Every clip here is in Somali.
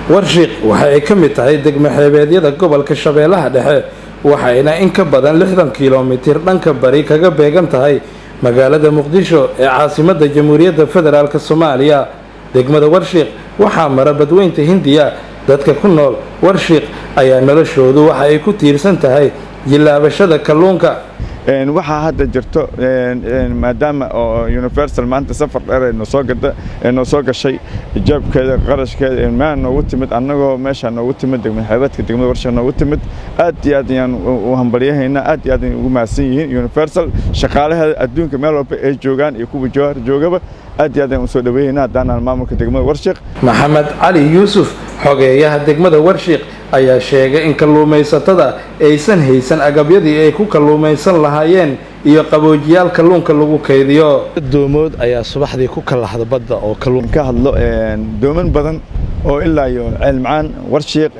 warshiiq waxa ay ka mid tahay degmo xeebeedyada gobolka Shabeellaha Dhexe waxayna in ka badan 60 kiiloomitir dhanka bari kaga beegan tahay magaalada Muqdisho ee caasimadda Jamhuuriyadda Federaalka Soomaaliya. degmada warshiiq waxaa mara badweynta Hindiya dadka ku nool warshiiq ayaa noloshoodu waxa ay ku tiirsan tahay jilaabashada kalluunka. waxaa hadda jirto maadaama oo Universal maanta safar dheer noo soo gashay jabkeeda qarashkeeda ma noogu timid annagoo meesha noogu timid degmada warshiiq noogu timid aad iyo aad ayaan u hambalyahaynaa aad iyo aad ugu mahadsan yihiin Universal shaqaalaha adduunka meel walba ay joogaan iyo kuwa jawhar joogaba aad iyo aad ayaan u soo dhaweeynaa haddaan maamulka degmada warshiiq. Maxamed Cali Yuusuf xogeeyaha degmada warshiiq ayaa sheegay in kalluumaysatada aysan haysan agabyadii ay ku kalluumaysan lahaayeen iyo qaboojiyaal kalluunka lagu kaydiyo. doomood ayaa subaxdii ku kalaxda badda oo kalluun ka hadlo dooman badan oo ilaa iyo cilmacaan warshiiq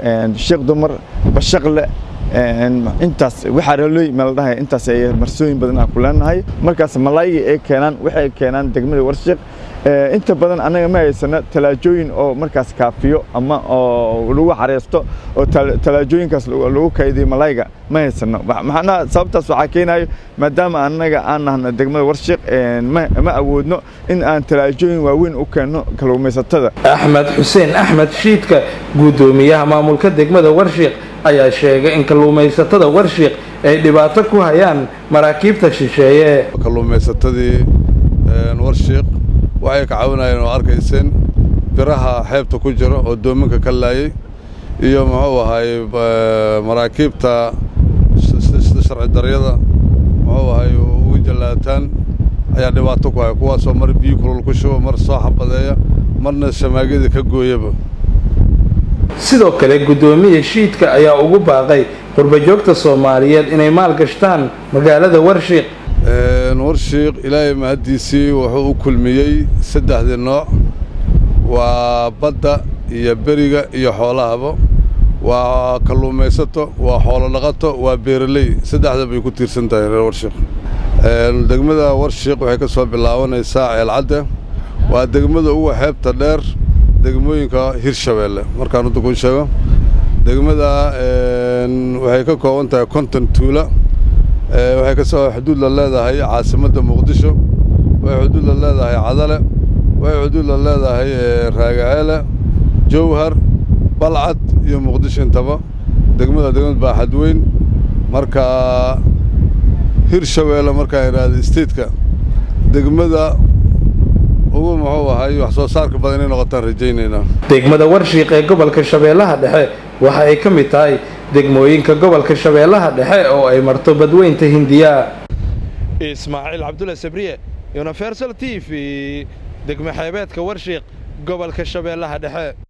sheekh dumar bashaqle intaas waxa reelay meel dhahay intaas ay marsooyin badan aan ku leenahay markaas malaayga ay keenaan waxay keenaan degmada warshiiq inta badan anaga ma haysana talaajooyin oo markaas kaafiyo ama oo lagu xareesto oo talaajooyinkaas lagu kaydiyo malaayga ma haysana maxana sababtaas waxa keenayo maadaama anaga aan nahna degmada warshiiq ma awoodno in aan talaajooyin waaweyn u keeno kalluumaysatada. Axmed Xuseen Axmed Shiidka gudoomiyaha maamulka degmada warshiiq ayaa sheegay in kalluumaysatada warshiiq ay dhibaato ku hayaan maraakiibta shisheeye. kalluumaysatadii warshiiq waxay ka caawinayeen oo arkayseen biraha xeebta ku jira oo doomanka ka laayay iyo muxuu ahaay maraakiibta sharci darrada muxuu ahaay ugu jalaataan ayaa dhibaato ku hay kuwaasoo mar biyo kulul ku shubo mar soo xabadeeya marna samaagada ka gooyaba. sidoo kale gudoomiye Shiidka ayaa ugu baaqay qurbajoogta Soomaaliyeed inay maal gashtaan magaalada warshiiq. warshiiq ilaahay mahadiisii wuxuu u kulmiyay saddexda nooc waa badda iyo beriga iyo xoolahaba waa kalluumaysato waa xoolo dhaqato waa beeraley saddexda bay ku tiirsan tahay warshiiq. degmada warshiiq waxay ka soo bilaabanaysaa Ceelcadde waa degmada ugu xeebta dheer degmooyinka Hirshabeelle markaan u ku sheego degmada waxay ka kooban tahay 50 tuulo waxay ka soo xuduud la leedahay caasimadda Muqdisho waxay xuduud la leedahay Cadale waxay xuduud la leedahay Raagaceele Jawhar Balcad iyo Muqdisho intaba degmada baaxad weyn marka Hirshabeelle marka iraad state-ka degmada ugu muxuu ahaay wax soo saarka badan inay noqotaan rajaynayna. degmada warshiiq ee gobolka Shabeellaha Dhexe waxa ay ka mid tahay degmooyinka gobolka Shabeellaha Dhexe oo ay marto badweynta Hindiya. Ismaaciil Cabdulla Sabriye Universal TV degmo xeebeedka warshiiq gobolka Shabeellaha Dhexe.